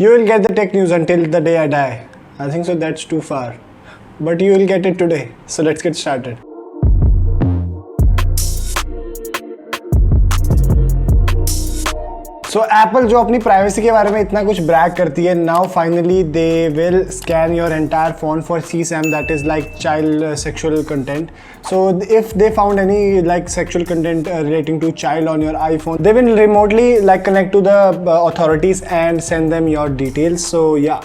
You will get the tech news until the day I die. I think so that's too far. But you will get it today. So let's get started. So Apple जो अपनी privacy के बारे में इतना कुछ Bragg करती है, now finally they will scan your entire phone for CSAM, that is like child sexual content. So if they found any like sexual content relating to child on your iPhone, they will remotely like connect to the authorities and send them your details. So yeah,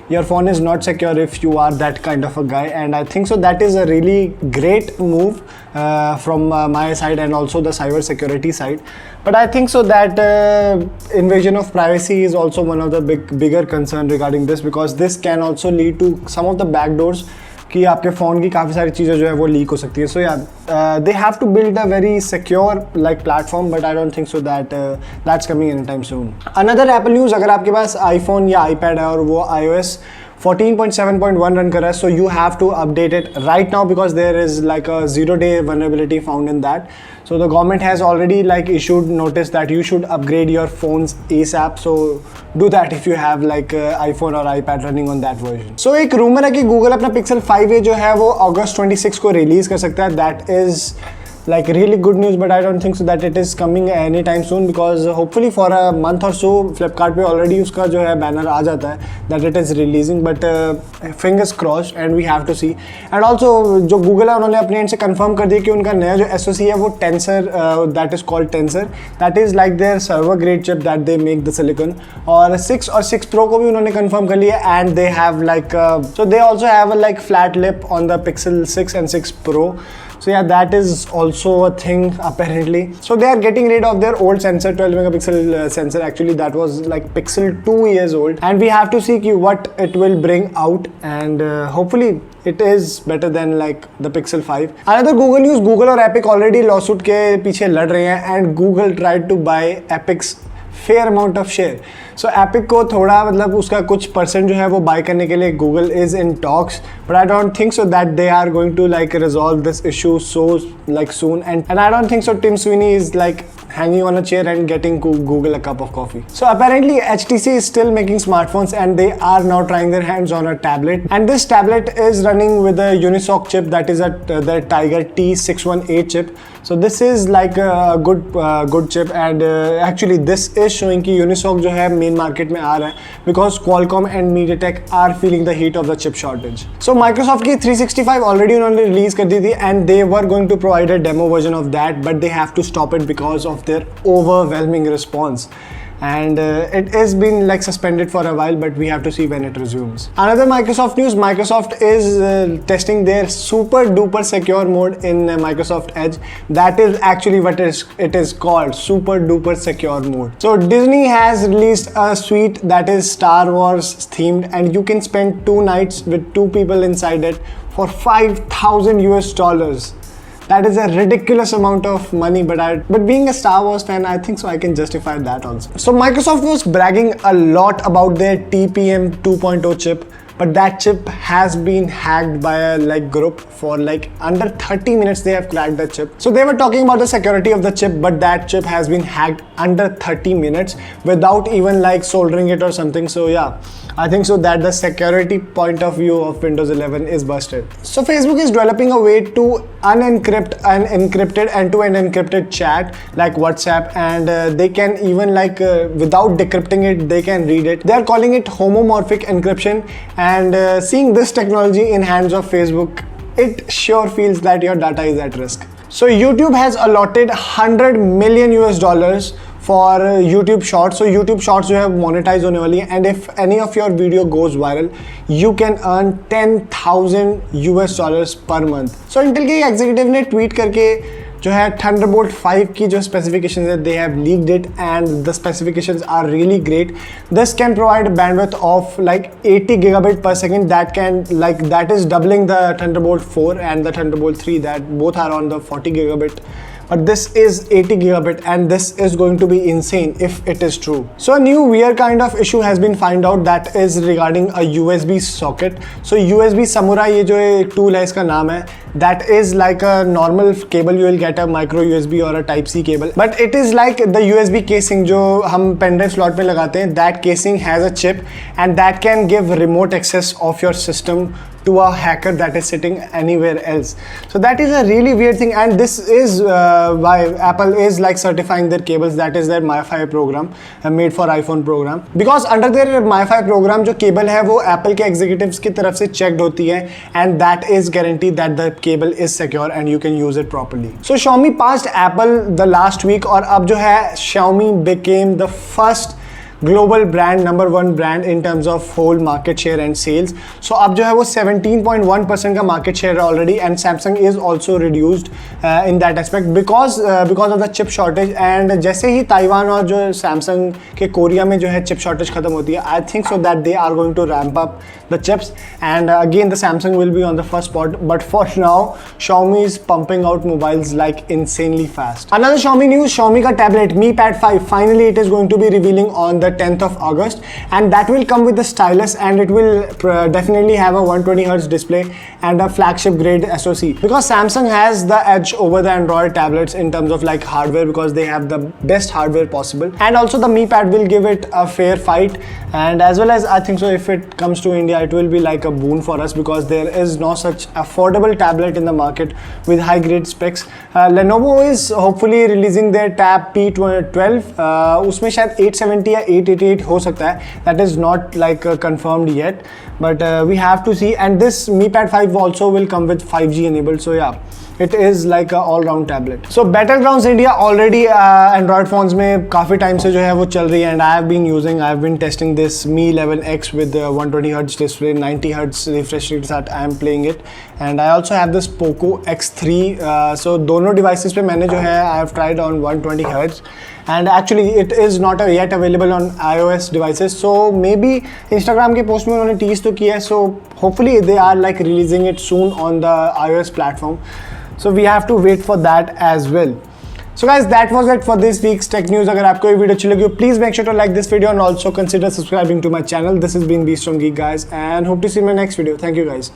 your phone is not secure if you are that kind of a guy, and I think so that is a really great move from my side and also the cyber security side. But I think so that invasion of privacy is also one of the bigger concern regarding this, because this can also lead to some of the backdoors कि आपके phone की काफ़ी सारी चीज़ें जो है वो leak हो सकती है. सो या they have to build a very secure like platform, but I don't think so that's coming any time soon. Another Apple news, अगर आपके पास आईफोन या आईपैड है और वो iOS 14.7.1 रन कर रहा है, so you have to update it right now because there is like a 0-day vulnerability found in that. So the government has already like issued notice that you should upgrade your phones ASAP. So do that if you have like iPhone or iPad running on that version. So एक rumor है कि Google अपना Pixel 5a जो है वो August 26 को release कर सकता है. That is like really good news, but I don't think so that it is coming anytime soon, because hopefully for a month or so Flipkart पे already उसका जो है बैनर आ जाता है that it is releasing, but fingers crossed and we have to see. And also जो Google है उन्होंने अपने एंड से कंफर्म कर दिया कि उनका नया जो SoC है वो Tensor, that is called Tensor, that is like their server grade chip that they make the silicon. और 6 और 6 Pro को भी उन्होंने कंफर्म कर लिया, and they have like so they also have a like flat lip on the Pixel 6 and 6 Pro. So yeah, that is also a thing apparently. So they are getting rid of their old sensor, 12 megapixel sensor. Actually that was like Pixel 2 years old, and we have to see what it will bring out, and hopefully it is better than like the Pixel 5. Another Google news, Google और Epic already lawsuit के पीछे लड़ रहे हैं, and Google tried to buy Epic's fair amount of share. So epic को थोड़ा मतलब उसका कुछ परसेंट जो है वो बाय करने के लिए Google is in talks, but I don't think so that they are going to like resolve this issue so like soon, and I don't think so Tim Sweeney is like hanging on a chair and getting Google a cup of coffee. So apparently HTC is still making smartphones, and they are now trying their hands on a tablet, and this tablet is running with a Unisoc chip, that is the Tiger T618 chip. So this is like a good chip, and actually this is showing कि Unisoc जो है main market में आ रहा है, because Qualcomm and MediaTek are feeling the heat of the chip shortage. So Microsoft की 365 already उन्होंने release कर दी थी, and they were going to provide a demo version of that, but they have to stop it because of their overwhelming response. And it is been like suspended for a while, but we have to see when it resumes. Another Microsoft news, Microsoft is testing their super duper secure mode in Microsoft Edge. That is actually what it is called, super duper secure mode. So Disney has released a suite that is Star Wars themed, and you can spend 2 nights with 2 people inside it for $5,000. That is a ridiculous amount of money, but being a Star Wars fan, I think so I can justify that also. So Microsoft was bragging a lot about their TPM 2.0 chip, but that chip has been hacked by a like group. For like under 30 minutes they have cracked the chip. So they were talking about the security of the chip, but that chip has been hacked under 30 minutes without even like soldering it or something. So yeah, I think so that the security point of view of Windows 11 is busted. So Facebook is developing a way to unencrypt unencrypted end-to-end encrypted chat like WhatsApp, and they can even like without decrypting it, they can read it. They are calling it homomorphic encryption, and seeing this technology in hands of Facebook, it sure feels that your data is at risk. So YouTube has allotted $100 million for YouTube Shorts. So YouTube Shorts जो है monetize होने वाली है, and if any of your video goes viral, you can earn $10,000 per month. So Intel के executive ने tweet करके जो है Thunderbolt 5 की जो specifications है, they have leaked it, and the specifications are really great. This can provide a bandwidth of like 80 gigabit per second. That is doubling the Thunderbolt 4 and the Thunderbolt 3, that both are on the 40 gigabit but this is 80 gigabit and this is going to be insane if it is true. So a new weird kind of issue has been found out that is regarding a USB socket. So USB Samurai ये जो एक tool है इसका नाम है, that is like a normal cable you will get a micro USB or a type C cable, but it is like the USB casing जो हम pen drive slot में लगाते हैं, that casing has a chip and that can give remote access of your system to a hacker that is sitting anywhere else. So that is a really weird thing, and this is why Apple is like certifying their cables, that is their MiFi program made for iPhone program, because under their MiFi program जो cable है वो Apple के executives की तरफ से checked होती है and that is guaranteed that the cable is secure and you can use it properly. So Xiaomi passed Apple the last week और अब जो है Xiaomi became the first global brand, number one brand in terms of whole market share and sales. So अब जो है वो 17.1% का market share है already, and Samsung is also reduced in that aspect because of the chip shortage. And जैसे ही Taiwan और जो Samsung के कोरिया में जो है chip shortage खत्म होती है, I think so that they are going to ramp up the chips and again the Samsung will be on the first spot. But for now Xiaomi is pumping out mobiles like insanely fast. Another Xiaomi news, Xiaomi का tablet Mi Pad 5 finally it is going to be revealing on the 10th of August, and that will come with the stylus and it will definitely have a 120Hz display and a flagship grade SoC, because Samsung has the edge over the Android tablets in terms of like hardware, because they have the best hardware possible, and also the Mi Pad will give it a fair fight. And as well as I think so if it comes to India it will be like a boon for us, because there is no such affordable tablet in the market with high grade specs. Lenovo is hopefully releasing their Tab P12, उसमें शायद 870 या 888 हो सकता है, that is not like confirmed yet, but we have to see. And this Mi Pad 5 also will come with 5G enabled, so yeah, it is like a all-round tablet. So Battlegrounds India already Android phones में काफ़ी time से जो है वो चल रही है, and I have been testing this Mi 11X with the 120Hz display, 90Hz refresh rate that I am playing it, and I also have this Poco X3. So दोनों devices पे मैंने जो है I have tried on 120Hz, and actually it is not yet available on iOS devices. So maybe Instagram के post में उन्होंने tease तो किया है, so hopefully they are like releasing it soon on the iOS platform. So we have to wait for that as well. So guys, that was it for this week's tech news. अगर आपको ये video अच्छी लगी, please make sure to like this video and also consider subscribing to my channel. This has been Beast from Geek guys, and hope to see you in my next video. Thank you guys.